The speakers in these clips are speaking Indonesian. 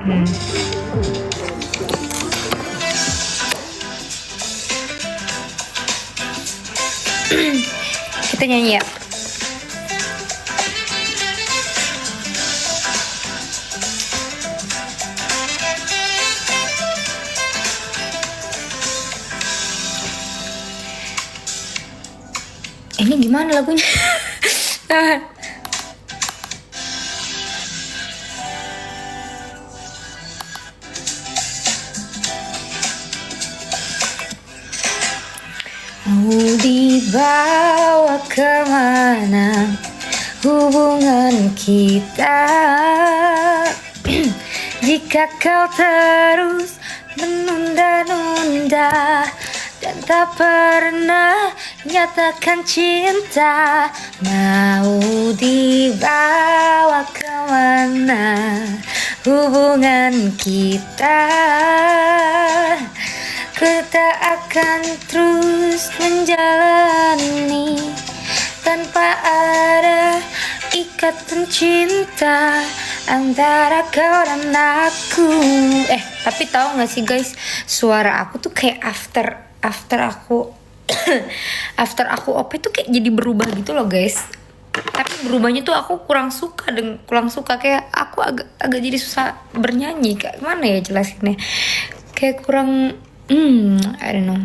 Kita nyanyi ya. Ini gimana lagunya? Mau dibawa kemana hubungan kita? Jika kau terus menunda-nunda dan tak pernah nyatakan cinta, mau dibawa kemana hubungan kita? Kita akan terus menjalani tanpa ada ikatan cinta antara kau dan aku. Tapi tahu nggak sih guys, suara aku tuh kayak after aku after aku OP tuh kayak jadi berubah gitu loh guys. Tapi berubahnya tuh aku kurang suka kayak aku agak jadi susah bernyanyi. Kayak mana ya jelasinnya? Kayak kurang I don't know.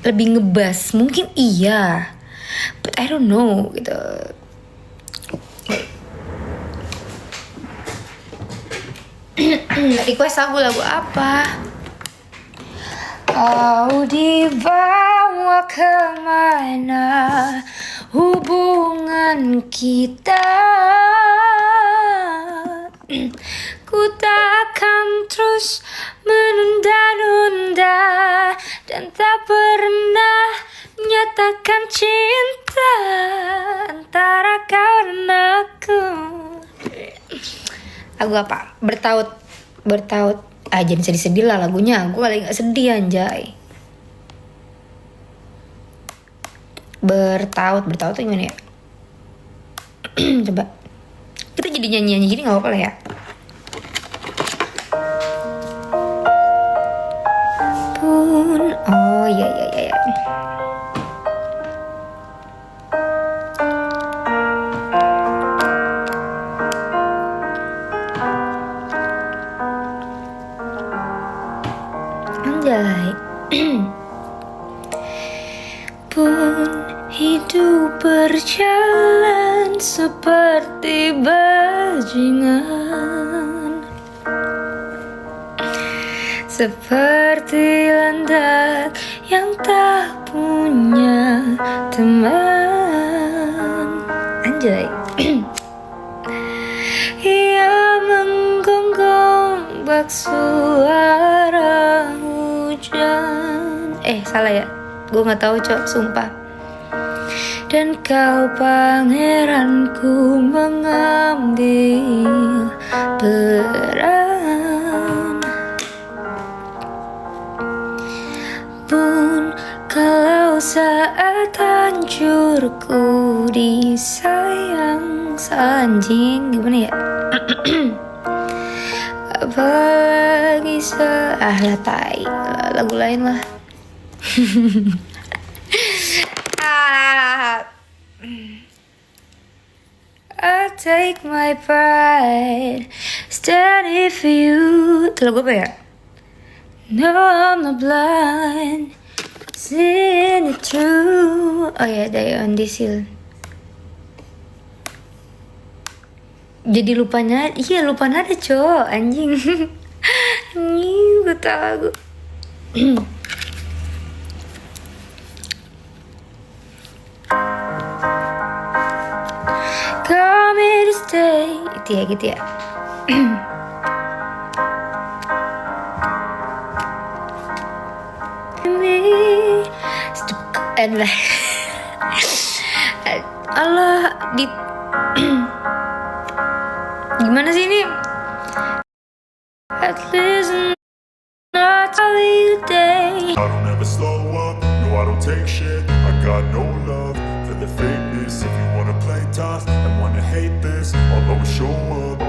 Lebih ngebas mungkin iya, but I don't know gitu. Request lagu apa? Mau dibawa kemana hubungan kita? Ku takkan terus menunda-nunda dan tak pernah nyatakan cinta antara kau dan aku. Lagu apa? Bertaut. Jangan sedih-sedih lah lagunya. Gue lagi gak sedih anjay. Bertaut tuh gimana ya? Coba kita jadi nyanyi-nyanyi gini gak apa-apa lah ya. Oh iya. Anjay. Pun hidup berjalan seperti bajingan, seperti landak yang tak punya teman. Anjay. Ia menggonggong bak suara hujan. Salah ya, gue nggak tahu cok, sumpah. Dan kau pangeranku mengambil peran. Pun kalau saat hancurku disayang anjing gimana ya? Apalagi tai lagu lain lah. I take my pride standing for you. Itu lagu apa ya? No, I'm not blind, seeing it true. Oh ya, Die on This Hill. Jadi lupa nada cowok anjing. Anjing gue tau lagu. Come here to stay. Gitu ya. Allah di gimana sih ini? At least not every day. I don't ever slow up, no I don't take shit. I got no love for the fakeness. If you wanna play tough and wanna hate this, I'll always show up.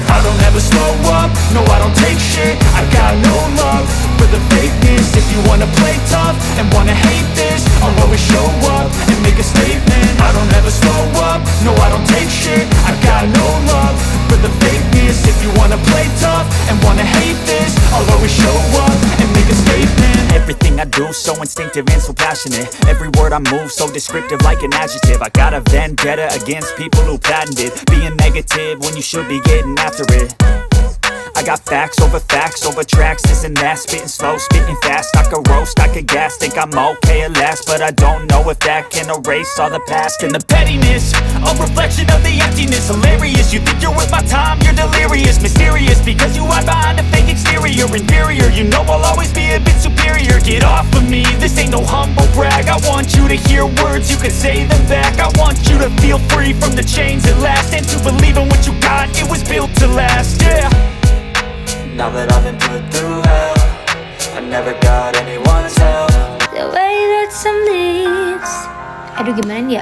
I don't ever slow up, no I don't take shit. I got no love for the fakeness. If you wanna play tough and wanna hate this, I'll always show up and make a statement. I don't ever slow up, no I don't take shit. I got no love for the fakeness. If you wanna play tough and wanna hate this, I'll always show up and make a statement. Everything I do so instinctive and so passionate. Every word I move so descriptive like an adjective. I got a vendetta against people who patented being negative when you should be getting after it. I got facts over tracks, this and that. Spitting slow, spitting fast. I could roast, I could gas. Think I'm okay at last, but I don't know if that can erase all the past. And the pettiness, a reflection of the emptiness. Hilarious, you think you're worth my time, you're delirious. Mysterious, because you hide behind a fake exterior. Inferior, you know I'll always be a bit superior. Get off of me, this ain't no humble brag. I want you to hear words, you can say them back. I want you to feel free from the chains at last, and to believe in what you got, it was built to last, yeah. Now that I've been put through hell, I never got anyone's help. The way that some leaves. Aduh gimana dia?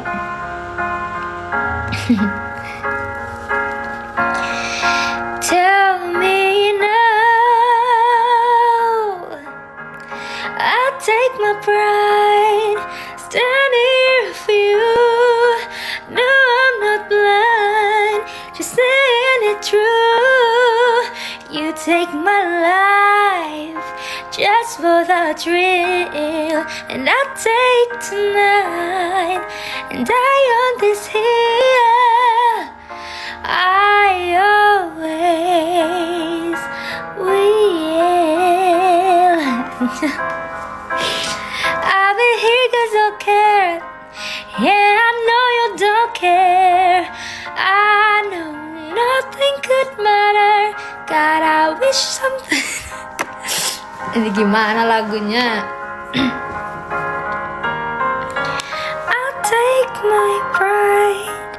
Tell me now. I take my pride, stand here for you. No, I'm not blind, just saying it true. You take my life just for the thrill, and I take tonight, and die on this hill. I always will. I've been here 'cause I care. Yeah, I know you don't care. I know nothing could matter. God, I wish something. Ini gimana lagunya? I'll take my pride.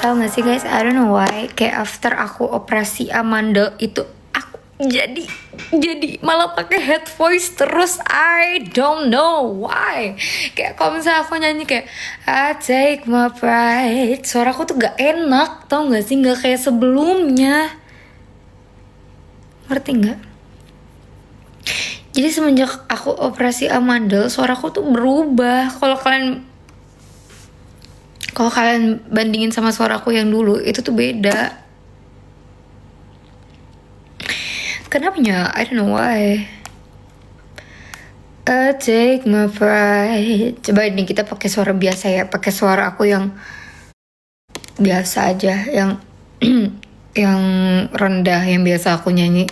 Tahu gak sih guys? I don't know why. Kayak after aku operasi amandel itu aku jadi malah pakai head voice terus. I don't know why. Kayak kalau misalnya aku nyanyi kayak I take my pride, suaraku tuh gak enak, tau gak sih? Gak kayak sebelumnya. Ngerti gak? Jadi semenjak aku operasi amandel, suaraku tuh berubah. Kalau kalian bandingin sama suaraku yang dulu, itu tuh beda. Kenapanya? I don't know why. I take my pride. Coba ini kita pakai suara biasa ya, pakai suara aku yang biasa aja, yang yang rendah, yang biasa aku nyanyi.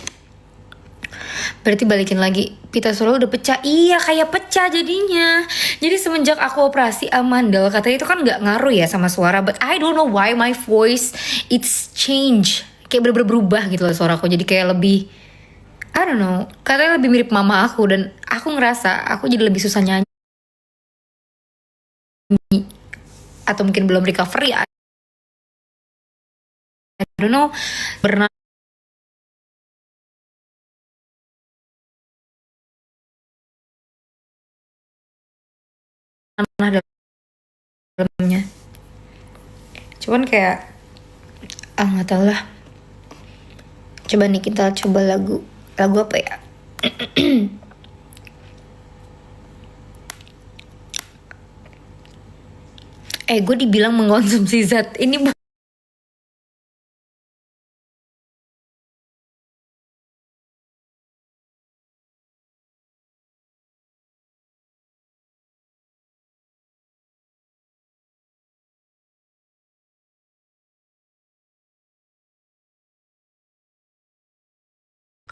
Berarti balikin lagi, pita suara udah pecah. Iya, kayak pecah jadinya. Jadi semenjak aku operasi amandel, katanya itu kan gak ngaruh ya sama suara, but I don't know why my voice it's change. Kayak bener-bener berubah gitu loh suaraku. Jadi kayak lebih, I don't know, katanya lebih mirip mama aku. Dan aku ngerasa aku jadi lebih susah nyanyi, atau mungkin belum recovery, I don't know. Pernah dalamnya, cuman kayak nggak tahu lah. Coba nih kita coba lagu apa ya? Gue dibilang mengkonsumsi zat ini.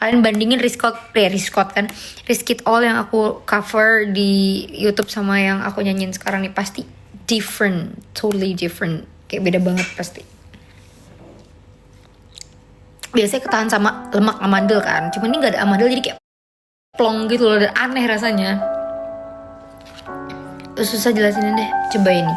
Kalian bandingin Risk It All yang aku cover di YouTube sama yang aku nyanyiin sekarang nih, pasti different, totally different. Kayak beda banget pasti. Biasanya ketahan sama lemak amandel kan, cuman ini gak ada amandel jadi kayak plong gitu loh, dan aneh rasanya. Susah jelasinnya deh, coba ini.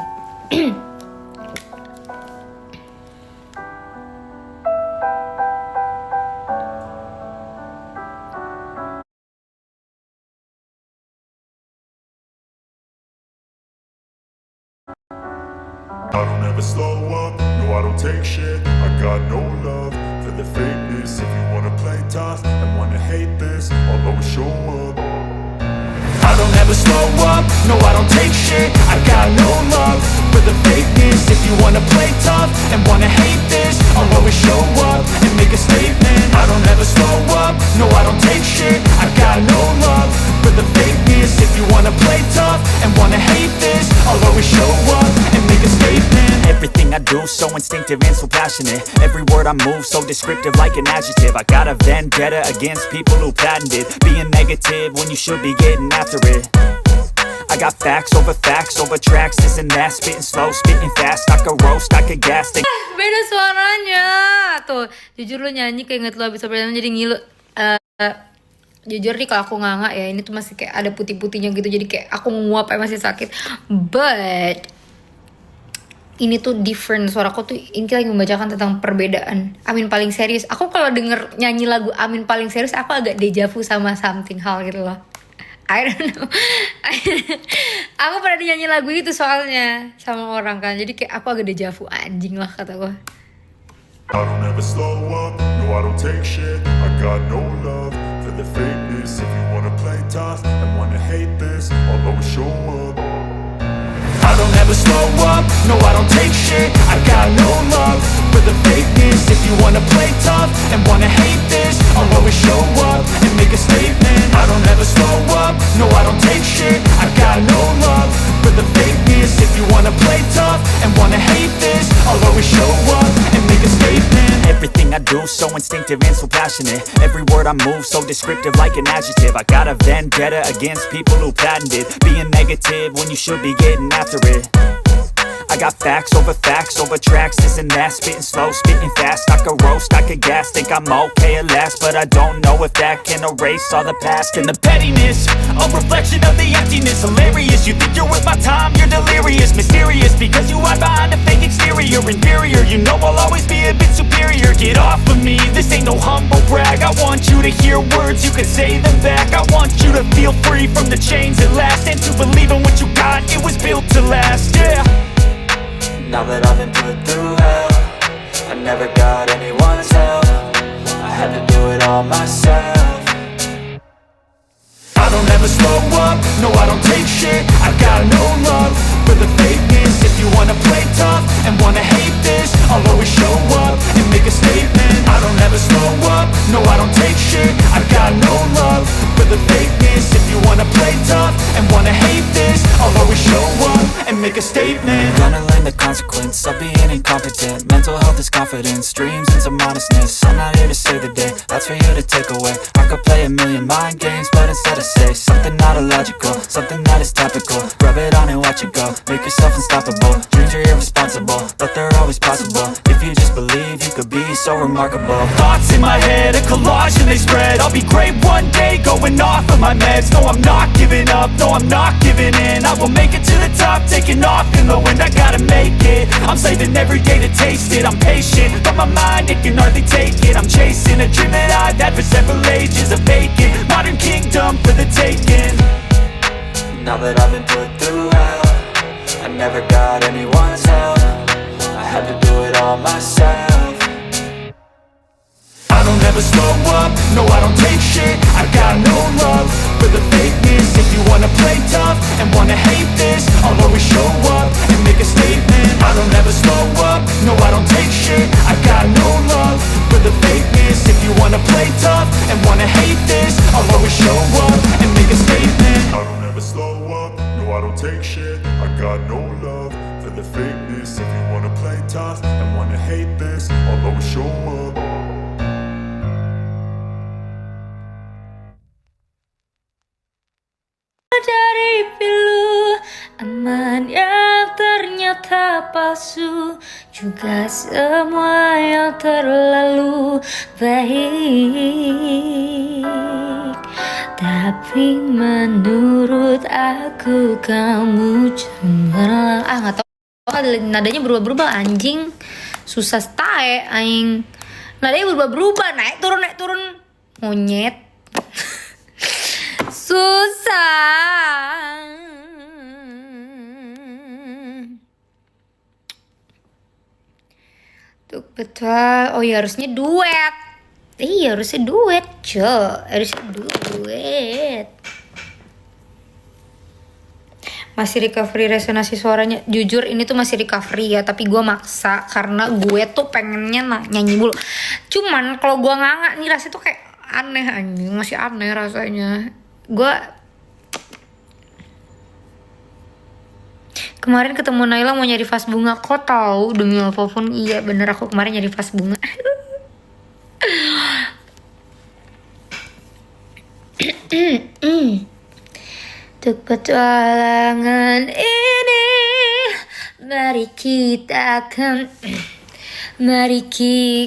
I don't ever slow up, no I don't take shit. I got no love for for the fakeness. If you wanna play tough and wanna hate this, I'll always show up. I don't ever slow up, no I don't take shit. I got no love for the fakeness. If you wanna play tough and wanna hate this, I'll always show up and make a statement. I don't ever slow up, no I don't take shit. I got no love for the fakeness. If you wanna play tough and wanna hate this, I'll always show up and make a statement. Everything I do so instinctive and so passionate. Every word I move so descriptive like an adjective. I got a vendetta against people who patented being negative when you should be getting after it. I got facts over tracks, this and that. Spitting slow, spitting fast. I could roast, I could gas. Beda suaranya. Tuh, jujur lu nyanyi kayak inget lu abis pertanyaan jadi ngilu. Jujur nih kalau aku nganga ya, ini tuh masih kayak ada putih-putihnya gitu. Jadi kayak aku nguap ya masih sakit. But ini tuh different, suaraku tuh ini lagi membacakan tentang perbedaan. Amin paling serius. Aku kalau denger nyanyi lagu Amin paling serius, aku agak dejavu sama something hal gitu loh. I don't know. Aku pernah nyanyi lagu itu soalnya sama orang kan. Jadi kayak aku agak dejavu, anjing lah kata gue. I don't ever slow up, no I don't take shit. I got no love for the fakeness. If you wanna play tough and wanna hate this, I'll always show up. I don't ever slow up, no I don't take shit. I got no love for the fakeness. If you wanna play tough and wanna hate this, I'll always show up and make a statement. I don't ever slow up, no I don't take shit. I got no love for the fakeness. If you wanna play tough and wanna hate this, I'll always show up and make a statement. Everything I do so instinctive and so passionate. Every word I move so descriptive like an adjective. I got a vendetta against people who patented being negative when you should be getting after it. I got facts over tracks, this and that. Spitting slow, spitting fast. I could roast, I could gas. Think I'm okay at last, but I don't know if that can erase all the past. And the pettiness, a reflection of the emptiness. Hilarious, you think you're worth my time, you're delirious. Mysterious, because you hide behind a fake exterior. Inferior, you know I'll always be a bit superior. Get off of me, this ain't no humble brag. I want you to hear words, you can say them back. I want you to feel free from the chains at last, and to believe in what you got, it was built to last, yeah. Now that I've been put through hell, I never got anyone's help. I had to do it all myself. I don't ever slow up, no I don't take shit. I got no love for the fakeness. If you wanna play tough and wanna hate this, I'll always show up and make a statement. I don't ever slow up, no I don't take shit. I got no love for the fakeness. If you wanna play tough and wanna hate this, I'll always show up and make a statement. Gonna learn the consequence of being incompetent. Mental health is confidence, dreams and some honestness. I'm not here to save the day, that's for you to take away. I could play a million mind games, but instead I say something not illogical, something that is topical. Rub it on and watch it go, make yourself unstoppable. Dreams are irresponsible, but they're always possible. If you just believe, you could be so remarkable. Thoughts in my head, a collage and they spread. I'll be great one day, going off of my meds. No, I'm not giving up, no, I'm not giving in. I will make it to the top, taking off in the wind. I gotta make it, I'm saving every day to taste it. I'm patient, but my mind, it can hardly take it. I'm chasing a dream that I've had for several ages. A vacant, modern kingdom for the taking. Now that I've been put through hell, I never got anyone's help. I had to do it all myself. I don't ever slow up, no I don't take shit. I got no love for the fakeness. If you wanna play tough and wanna hate this, I'll always show up and make a statement. I don't ever slow up, no I don't take shit. I got no love for the fakeness. If you wanna play tough and wanna hate this, I'll always show up and make a statement. I don't ever slow up, no I don't take shit. I got no love for the fakeness. If you wanna play tough and wanna hate this, I'll always show up. Dari pilu aman yang ternyata palsu, juga semua yang terlalu baik. Tapi menurut aku kamu cemerlang. Nggak tahu, nadanya berubah-berubah anjing. Susah stae aing. Nadanya berubah-berubah, naik turun monyet. Susah. Tuh Betul. Oh ya harusnya duet. Iya harusnya duet, harusnya duet. Masih recovery resonasi suaranya. Jujur ini tuh masih recovery ya, tapi gue maksa karena gue tuh pengennya nyanyi mulu. Cuman kalau gue nganga nih rasanya tuh kayak aneh anjing, masih aneh rasanya. Gue kemarin ketemu Naila mau nyari vas bunga, kok tahu demi apapun. Iya bener, aku kemarin nyari vas bunga. Untuk petualangan ini, mari kita akan,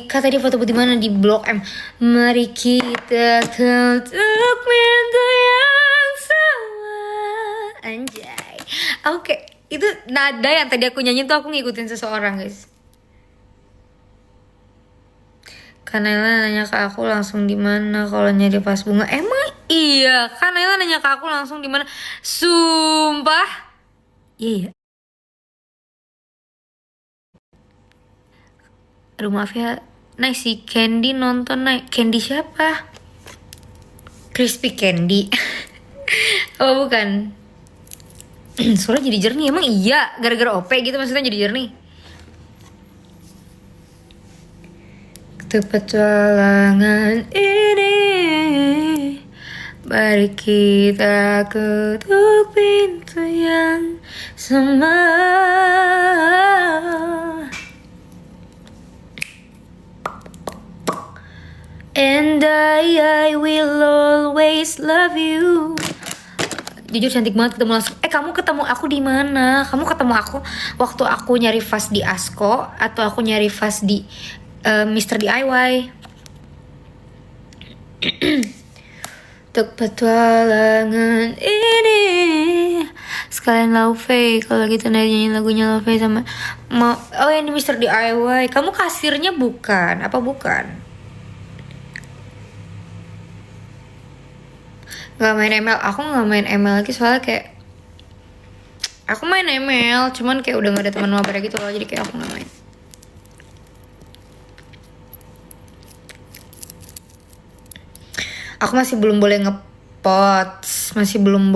kata dia foto di mana di Blok M. Mari kita akan untuk pintu yang sama. Anjay. Oke, itu nada yang tadi aku nyanyi tuh aku ngikutin seseorang guys. Karena Naila nanya ke aku langsung di mana kalau nyari vas bunga. Emang iya, kan Naila nanya ke aku langsung di mana. Sumpah. Iya. Aduh maaf ya. Naik si Candy nonton naik. Candy siapa? Crispy Candy. Oh bukan. Suara jadi jernih. Emang iya gara-gara OP gitu maksudnya jadi jernih. Petualangan ini, mari kita ketuk pintu yang sama. And I will always love you. Jujur cantik banget ketemu langsung. Kamu ketemu aku di mana? Kamu ketemu aku waktu aku nyari vas di Asko atau aku nyari vas di Mr. DIY. Untuk petualangan ini sekalian Lauve. Kalau gitu nyanyiin lagunya Lauve sama oh yang di Mr. DIY. Kamu kasirnya bukan? Apa bukan? Gak main ML. Aku gak main ML lagi soalnya kayak aku main ML cuman kayak udah gak ada teman mabar gitu loh, jadi kayak aku gak main. Aku masih belum boleh ngepot, masih belum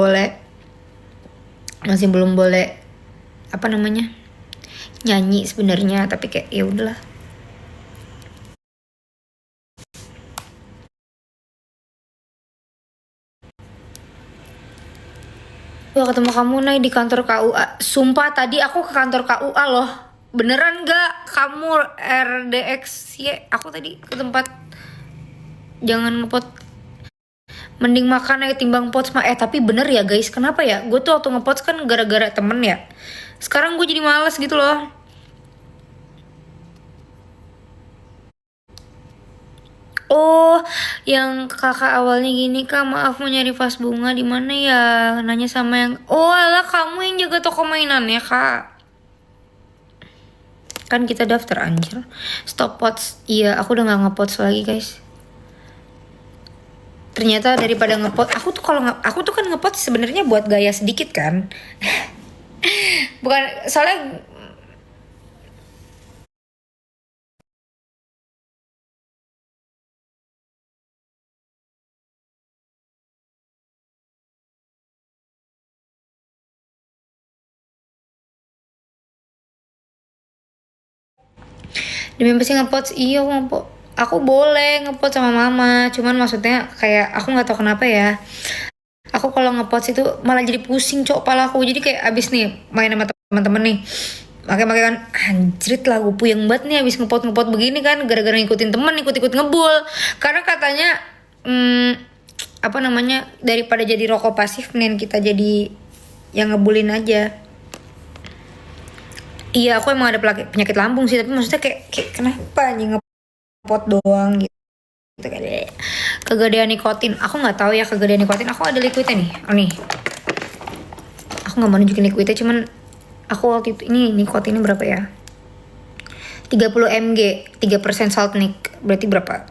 boleh apa namanya nyanyi sebenarnya, tapi kayak ya udahlah. Gua ketemu kamu naik di kantor KUA. Sumpah tadi aku ke kantor KUA loh. Beneran gak kamu RDXY? Aku tadi ke tempat jangan ngepot. Mending makan aja timbang pots mah. Tapi bener ya guys, kenapa ya? Gue tuh waktu ngepots kan gara-gara temen ya. Sekarang gue jadi males gitu loh. Oh, yang kakak awalnya gini, Kak, maaf mau nyari vas bunga di mana ya? Nanya sama yang oh alah kamu yang jaga toko mainan ya, Kak. Kan kita daftar anjir. Stop pots. Iya, aku udah gak ngepots lagi, guys. Ternyata daripada ngepot, aku tuh kan ngepot sebenarnya buat gaya sedikit kan. Bukan soalnya demi pasti ngepot. Iya aku boleh ngepot sama mama, cuman maksudnya kayak aku nggak tahu kenapa ya. Aku kalau ngepot itu malah jadi pusing cok pala aku. Jadi kayak abis nih main sama teman-teman nih. Makanya kan anjrit lah gue puyeng banget nih abis ngepot begini kan. Gara-gara ngikutin temen ikut-ikut ngebul. Karena katanya apa namanya daripada jadi rokok pasif mending kita jadi yang ngebulin aja. Iya aku emang ada penyakit lambung sih, tapi maksudnya kayak kenapa nih ngepot doang gitu kan. Kegedean nikotin, aku nggak tahu ya kegedean nikotin. Aku ada liquidnya nih, oh nih. Aku nggak mau nunjukin liquidnya, cuman aku waktu itu ini nikotinnya berapa ya? 30 mg, 3% salt nik, berarti berapa?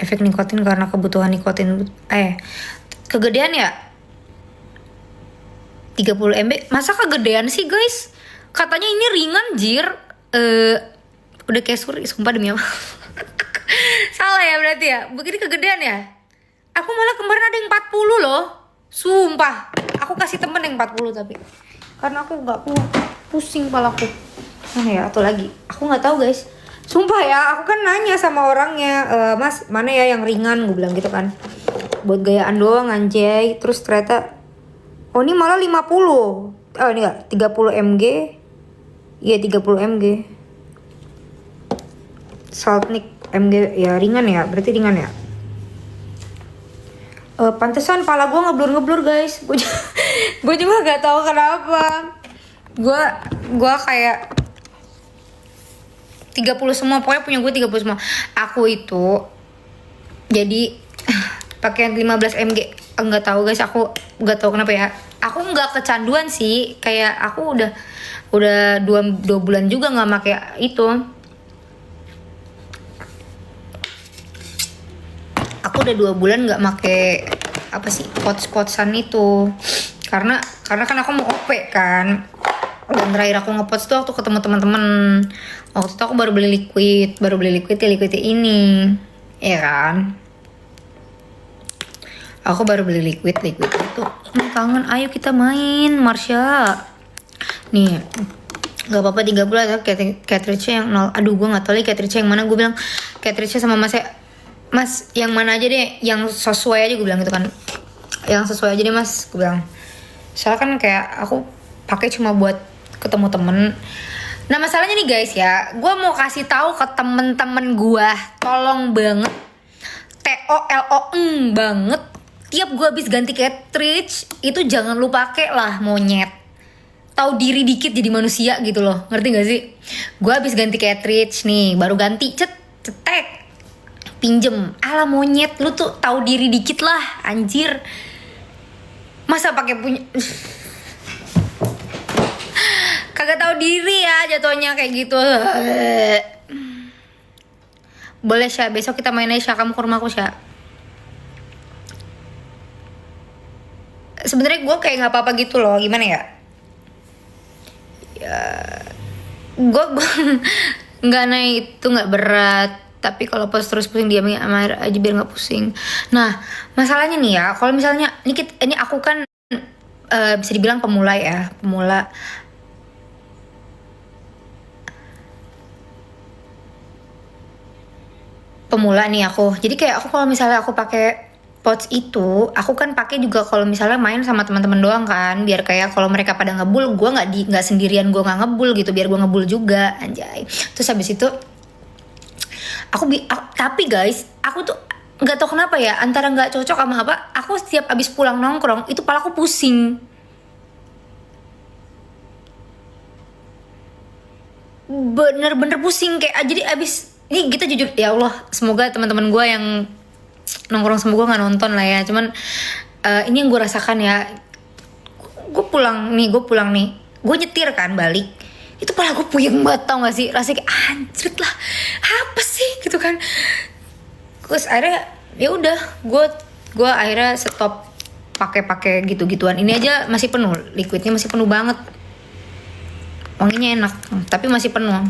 efek nikotin karena kebutuhan nikotin. Kegedean ya 30 mb. Masa kegedean sih guys? Katanya ini ringan jir. Udah kayak suri, sumpah demi apa. Salah ya berarti ya. Begini kegedean ya. Aku malah kemarin ada yang 40 loh. Sumpah. Aku kasih temen yang 40 tapi karena aku gak kuat, pusing palaku. Mana ya atau lagi? Aku gak tahu guys. Sumpah ya, aku kan nanya sama orangnya, Mas mana ya yang ringan, gue bilang gitu kan. Buat gayaan doang anjay. Terus ternyata oh ini malah 50. Oh ini enggak, 30 mg. Iya 30 mg. Saltnik mg ya, ringan ya, berarti ringan ya. Pantesan pala gue ngeblur guys. Gue juga gak tahu kenapa. Gue kayak 30 semua, pokoknya punya gue 30 semua. Aku itu jadi pakai 15 mg. Enggak tahu guys, aku nggak tahu kenapa ya. Aku nggak kecanduan sih, kayak aku udah 2 bulan juga nggak pakai itu. Aku udah 2 bulan nggak make apa sih pots-potsan itu karena kan aku mau OP kan, dan terakhir aku ngepots tuh waktu ketemu teman-teman. Waktu itu aku baru beli liquid ini ya kan. Aku baru beli liquid itu. Kangen, ayo kita main Marsha nih. Gak apa-apa 3 bulan atau cartridge yang 0. Aduh gue gak tau lagi cartridge yang mana. Gue bilang cartridge sama Mas yang mana aja deh, yang sesuai aja, gue bilang gitu kan. Yang sesuai aja deh Mas, gue bilang. Soalnya kan kayak aku pakai cuma buat ketemu temen. Nah masalahnya nih guys ya, gue mau kasih tahu ke temen-temen gue, tolong banget, TOLON banget, tiap gue habis ganti cartridge itu jangan lu pakai lah monyet. Tahu diri dikit jadi manusia gitu loh, ngerti gak sih? Gue habis ganti cartridge nih, baru ganti cetek pinjem. Ala monyet, lu tuh tahu diri dikit lah anjir. Masa pakai punya kagak tahu diri ya jatuhnya kayak gitu. Boleh Sya, besok kita main aja Sya, kamu ke rumahku Sya. Sebenarnya gue kayak nggak apa-apa gitu loh, gimana ya? Ya, gue nggak naik itu nggak berat, tapi kalau pas terus pusing diamin sama air aja biar nggak pusing. Nah masalahnya nih ya, kalau misalnya ini aku kan bisa dibilang pemula ya, pemula nih aku. Jadi kayak aku kalau misalnya aku pakai pouch itu, aku kan pakai juga kalau misalnya main sama teman-teman doang kan, biar kayak kalau mereka pada ngebul, gue nggak sendirian, gue nggak ngebul gitu, biar gue ngebul juga anjay. Terus habis itu tapi guys, aku tuh nggak tahu kenapa ya, antara nggak cocok sama apa, aku setiap abis pulang nongkrong itu pala aku pusing. Bener-bener pusing kayak jadi abis ini. Kita jujur ya Allah, semoga teman-teman gue yang nongkrong sama gue nggak nonton lah ya, cuman ini yang gue rasakan ya. Gue pulang nih, gue nyetir kan balik, itu pala gue puyeng banget, tau gak sih, rasanya kayak anjrit lah, apa sih gitu kan. Terus akhirnya ya udah, gue akhirnya stop pakai gitu-gituan. Ini aja masih penuh, liquidnya masih penuh banget, wanginya enak tapi masih penuh.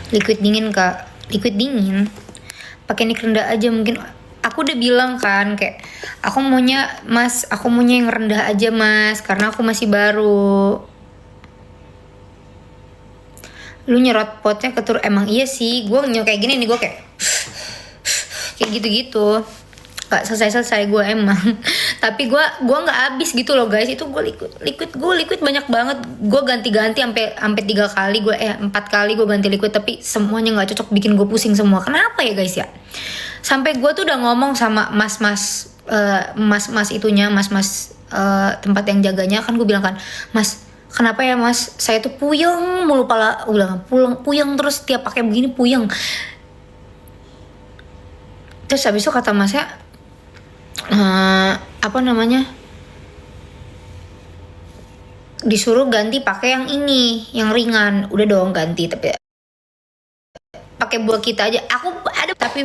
Liquid dingin kak, liquid dingin pakai nik rendah aja. Mungkin aku udah bilang kan kayak aku maunya yang rendah aja Mas, karena aku masih baru. Lu nyerot potnya ketur, emang iya sih, gue kayak gini nih, gue kayak gitu-gitu, gak selesai gue emang. Tapi gue nggak habis gitu loh guys. Itu gue liquid banyak banget. Gue ganti-ganti sampai 3 kali, 4 kali gue ganti liquid, tapi semuanya nggak cocok, bikin gue pusing semua. Kenapa ya guys ya? Sampai gue tuh udah ngomong sama mas itunya, tempat yang jaganya kan, gue bilang kan, Mas kenapa ya Mas, saya tuh puyeng mulu pala, puyeng terus tiap pakai begini puyeng. Terus habis itu kata Masnya disuruh ganti pakai yang ini, yang ringan. Udah dong ganti, tapi pakai buah kita aja. Aku ada tapi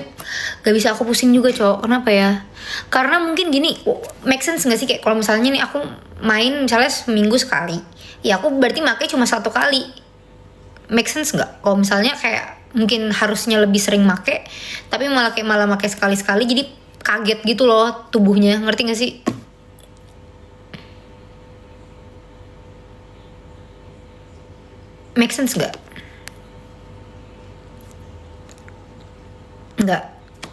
gak bisa aku pusing juga cowok. Kenapa ya? Karena mungkin gini, make sense gak sih kayak kalau misalnya nih aku main misalnya seminggu sekali, ya aku berarti pakai cuma 1 kali. Make sense nggak? Kalau misalnya kayak mungkin harusnya lebih sering make, tapi malah make sekali-sekali, jadi kaget gitu loh tubuhnya, ngerti gak sih? Make sense nggak? Nggak.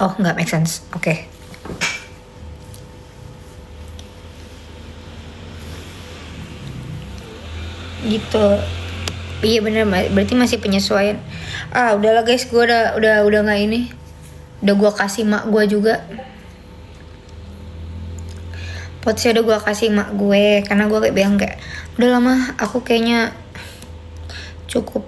Oh nggak make sense. Oke. Gitu. Iya bener, berarti masih penyesuaian. Udahlah guys, gue udah nggak ini. Udah gue kasih mak gue juga. Potsnya udah gue kasih mak gue, karena gue kayak bilang kayak udah lama aku kayaknya cukup.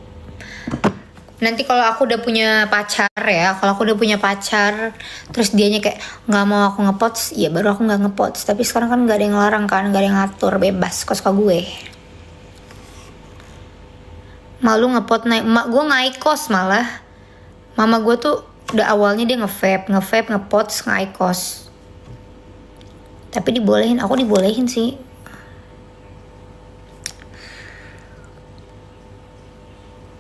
Nanti kalau aku udah punya pacar ya, kalau aku udah punya pacar, terus dianya kayak nggak mau aku ngepots, ya baru aku nggak ngepots. Tapi sekarang kan nggak ada yang larang kan, nggak ada yang ngatur, bebas kos gue. Malu ngepot naik, mak gue ngikos malah. Mama gue tuh udah awalnya dia nge-vape, ngepots, ngikos. Tapi dibolehin, aku dibolehin sih.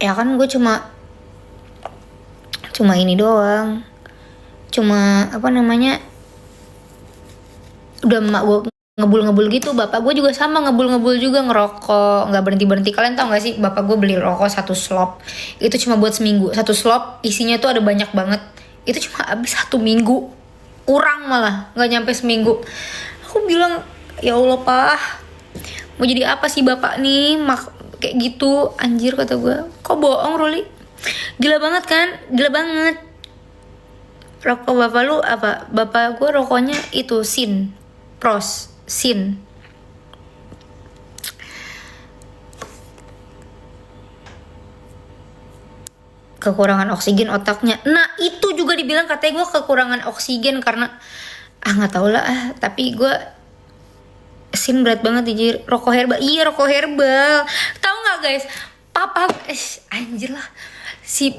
Ya kan gue cuma ini doang. Cuma apa namanya? Udah emak gue ngebul gitu. Bapak gue juga sama ngebul juga, ngerokok, nggak berhenti. Kalian tau gak sih, bapak gue beli rokok 1 slop itu cuma buat seminggu. 1 slop isinya tuh ada banyak banget, itu cuma habis 1 minggu, kurang malah nggak nyampe seminggu. Aku bilang ya Allah pak, mau jadi apa sih bapak nih kayak gitu, anjir kata gue. Kok bohong Ruli, gila banget kan, gila banget. Rokok bapak lu apa? Bapak gue rokoknya itu sin kekurangan oksigen otaknya. Nah itu juga dibilang katanya gue kekurangan oksigen karena nggak tau lah. Tapi gue sin berat banget anjir. Rokok herbal, iya rokok herbal. Tahu nggak guys? Papa anjir lah si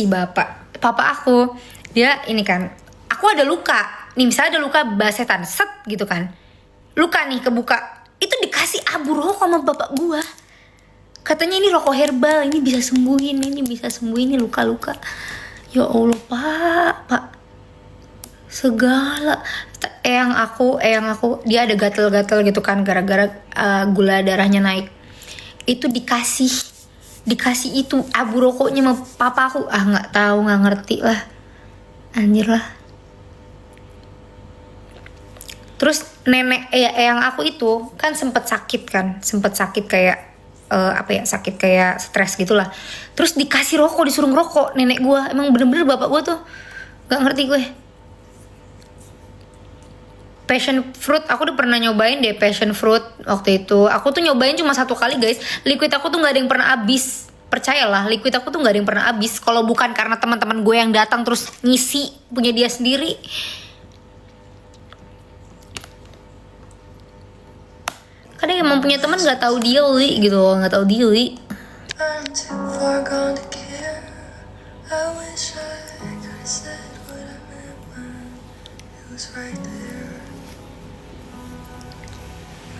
bapak papa aku, dia ini kan, aku ada luka nih, misalnya ada luka basetan set gitu kan, luka nih kebuka, itu dikasih abu rokok sama bapak gua. Katanya ini rokok herbal, ini bisa sembuhin ini luka-luka. Ya Allah pak segala. Eyang aku dia ada gatel-gatel gitu kan gara-gara gula darahnya naik. Itu dikasih itu abu rokoknya sama papa aku. Nggak tahu, nggak ngerti lah, anjir lah. Terus nenek eyang aku itu kan sempet sakit kayak sakit kayak stres gitulah. Terus dikasih rokok, disuruh ngerokok nenek gue. Emang bener-bener bapak gue tuh nggak ngerti gue. Passion fruit, aku udah pernah nyobain deh passion fruit waktu itu. Aku tuh nyobain cuma 1 kali guys. Liquid aku tuh nggak ada yang pernah habis. Percayalah, liquid aku tuh nggak ada yang pernah habis. Kalau bukan karena teman-teman gue yang datang terus ngisi punya dia sendiri. Kadang emang punya teman nggak tahu diri gitu, nggak tahu diri. I'm too far gone to care. I wish I could have said what I meant when it was right there.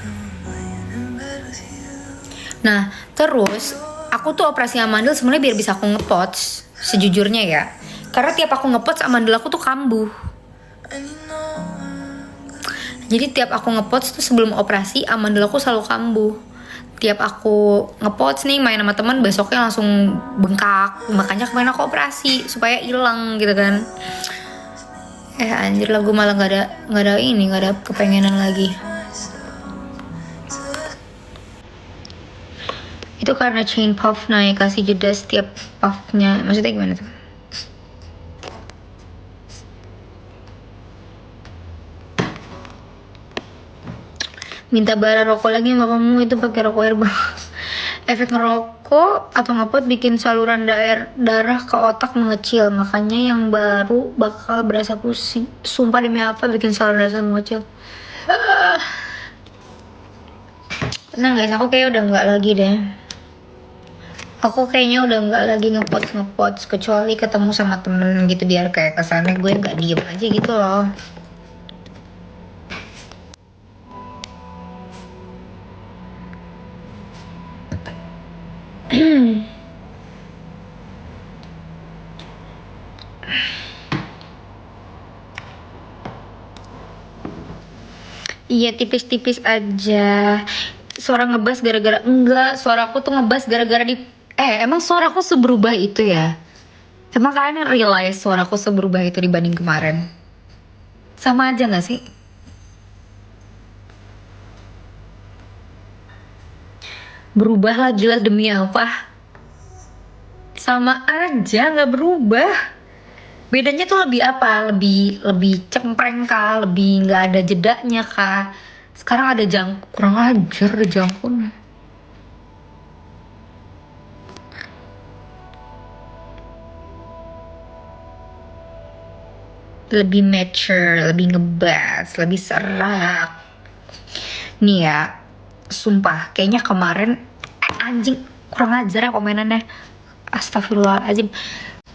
I'm laying in bed with you. Nah, terus aku tuh operasi amandel sebenarnya biar bisa aku ngepots, sejujurnya ya. Karena tiap aku ngepots amandel aku tuh kambuh. And you know Jadi tiap aku ngepots tuh sebelum operasi amandel aku selalu kambuh. Tiap aku ngepots nih main sama teman, besoknya langsung bengkak. Makanya kemarin aku operasi supaya hilang gitu kan. Anjir lah, gue malah nggak ada kepengenan lagi. Itu karena chain puff naik, kasih jeda setiap puffnya. Maksudnya gimana tuh? Minta bara rokok lagi bapakmu itu pakai rokok herbal. Efek ngerokok atau ngepot bikin saluran darah ke otak mengecil, makanya yang baru bakal berasa pusing. Sumpah demi apa bikin saluran darah mengecil. Tenang guys, aku kayak udah nggak lagi deh. Aku kayaknya udah nggak lagi ngepots kecuali ketemu sama temen gitu biar kayak kesannya gue nggak diem aja gitu loh. Iya tipis-tipis aja. Suara ngebas gara-gara enggak, suaraku tuh ngebas gara-gara di emang suaraku seberubah itu ya? Emang kalian realize suaraku seberubah itu dibanding kemarin? Sama aja gak sih? Berubah lah gila demi apa? Sama aja nggak berubah. Bedanya tuh lebih apa? Lebih cempreng kah? Lebih nggak ada jedanya kah? Sekarang ada kurang ajar ada jangkung. Lebih mature, lebih ngebas, lebih serak. Nih ya, sumpah kayaknya kemarin anjing kurang ajar ya komenannya. Astagfirullahaladzim.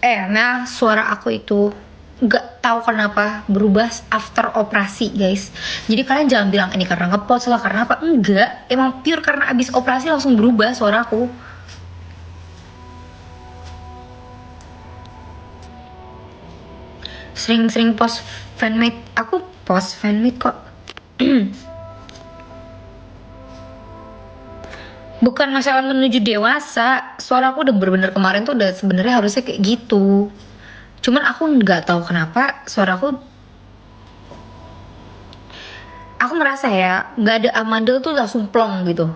Nah suara aku itu nggak tahu kenapa berubah after operasi guys. Jadi kalian jangan bilang ini karena ngepost lah karena apa, enggak, emang pure karena abis operasi langsung berubah suaraku. Sering-sering post fanmade, aku post fanmade kok. Bukan masalah menuju dewasa, suaraku udah bener-bener kemarin tuh udah sebenarnya harusnya kayak gitu. Cuman aku nggak tahu kenapa suaraku, aku ngerasa ya nggak ada amandel tuh langsung plong gitu,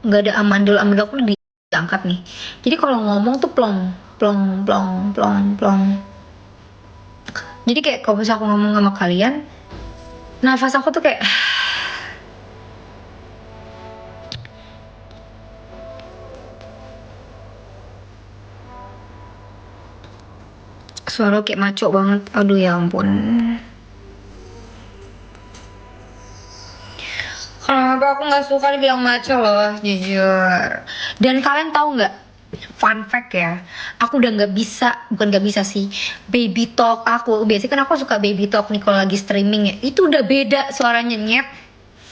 nggak ada amandel aku udah diangkat nih. Jadi kalau ngomong tuh plong plong plong plong plong. Jadi kayak kalau misalnya aku ngomong sama kalian, nafas aku tuh kayak suara kayak maco banget. Aduh ya ampun. Kenapa aku nggak suka dibilang maco loh, jujur. Dan kalian tahu nggak? Fun fact ya, aku udah nggak bisa, bukan nggak bisa sih, baby talk aku. Biasanya kan aku suka baby talk nih kalau lagi streaming ya. Itu udah beda suaranya nyet.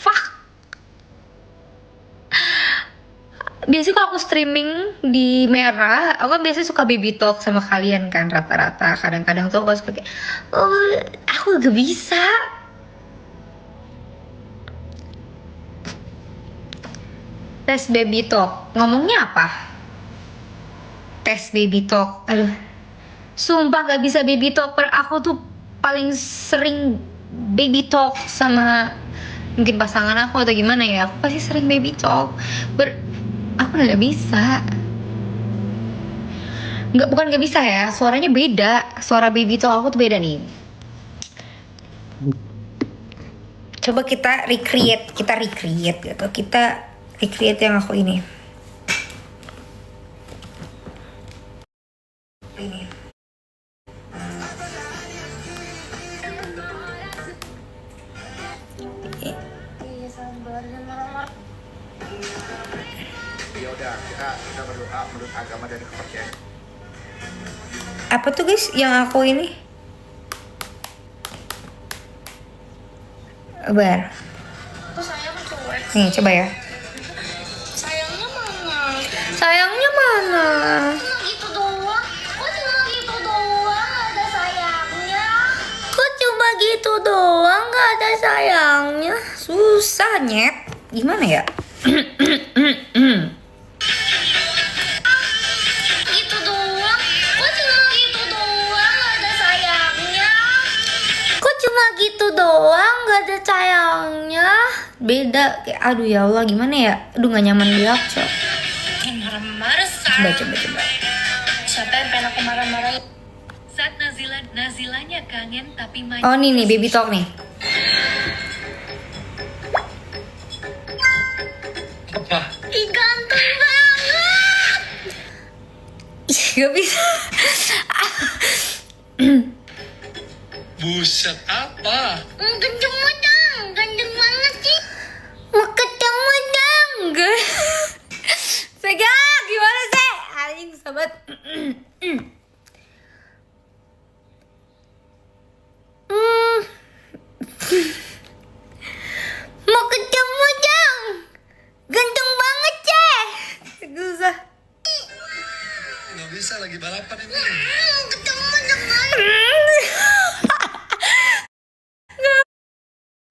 Fuck. Biasanya kalau aku streaming di merah, aku kan biasanya suka baby talk sama kalian kan rata-rata. Kadang-kadang tuh aku suka kayak, oh, aku gak bisa. Tes baby talk, ngomongnya apa? Tes baby talk, aduh. Sumpah gak bisa baby talk, aku tuh paling sering baby talk sama mungkin pasangan aku atau gimana ya. Aku pasti sering baby talk. Aku udah gak bisa. Bukan gak bisa ya, suaranya beda. Suara baby talk aku tuh beda nih. Coba kita recreate gitu. Kita recreate yang aku ini. Ya udah, kita berdoa menurut agama dan kepercayaan. Apa tuh guys yang aku ini? Bar. Nih coba ya. Sayangnya mana? Sayangnya mana? Gitu doang. Kok cuma gitu doang? Ada sayangnya. Kok cuma gitu doang gak ada sayangnya? Susah nyet. Gimana ya? Gitu doang. Kok cuma gitu doang? Ada sayangnya. Kok cuma gitu doang gak ada sayangnya? Beda kayak aduh ya Allah gimana ya? Aduh gak nyaman di aku. Marah-marah Coba. Siapa yang pengen aku marah-marahin? Saat Nazilanya kangen tapi main. Oh nih baby talk nih. Ih, ganteng banget. Ih, gak bisa. Buset apa? Ganteng banget. Ganteng banget sih. Mau ketemu dong. Pegang gimana sih? Anjing bisa lagi balapan ini.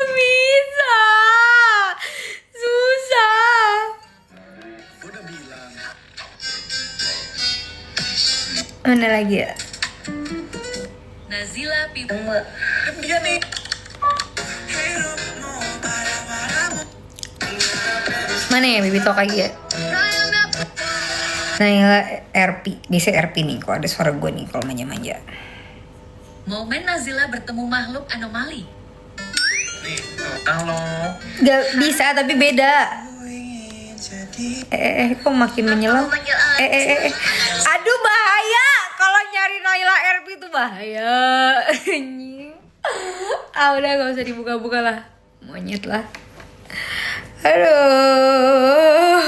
Bisa. Susah. Gue udah bilang. Mana lagi ya? Nazila Pibu. Kan dia nih. Mana ya Bibi Tok lagi ya? Naila RP. Biasa RP nih kalau ada suara gue nih kalau manja-manja. Momen Nazila bertemu makhluk anomali. Nih, halo. Gak bisa tapi beda. Kok makin menyelam? Aduh bahaya. Kalau nyari Naila RP itu bahaya. Udah gak usah dibuka-buka lah. Monyet lah. Aduh.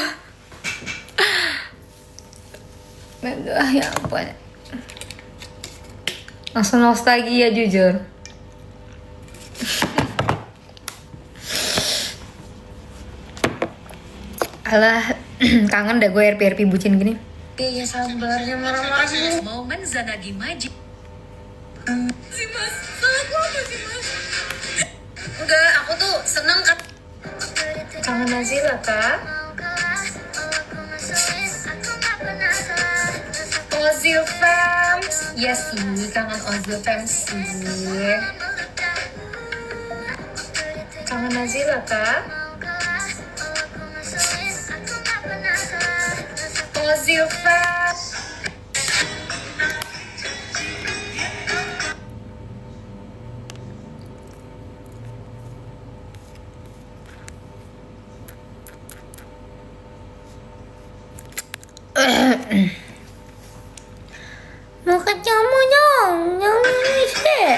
Aduh, ya ampun. Langsung nostalgia jujur. Alah, kangen dah gue RP bucin gini. Iya sabarnya marah-marah dulu. Momen Zanagi Maji. Si Mas, salah gue apa sih Mas? Enggak, aku tuh seneng kan. Kangen Nazila kak? Ozil fans, ya sih kangen Ozil fans sih. Kangen Nazila kak? Ozil fans. Mau ketemu dong, jangan sih.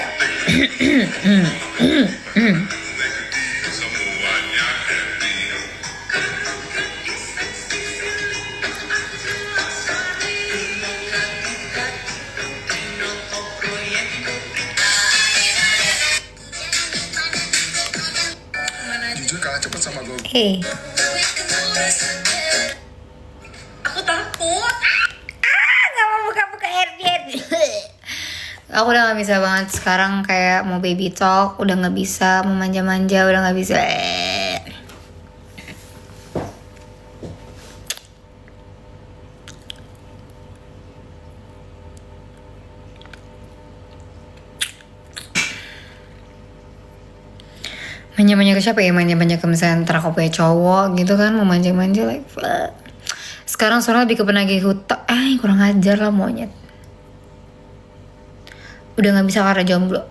Jujur kalah cepet sama gue. Hey. Aku takut. Gak mau buka-buka RP. Aku udah gak bisa banget sekarang kayak mau baby talk, udah gak bisa, mau manja-manja, udah gak bisa. Manja-manja ke siapa ya? Manja-manja ke misalnya ntar aku punya cowok gitu kan, mau manja-manja like fuck. Sekarang soalnya lebih ke penagih hutang. Kurang ajar lah monyet. Udah gak bisa karena jomblo.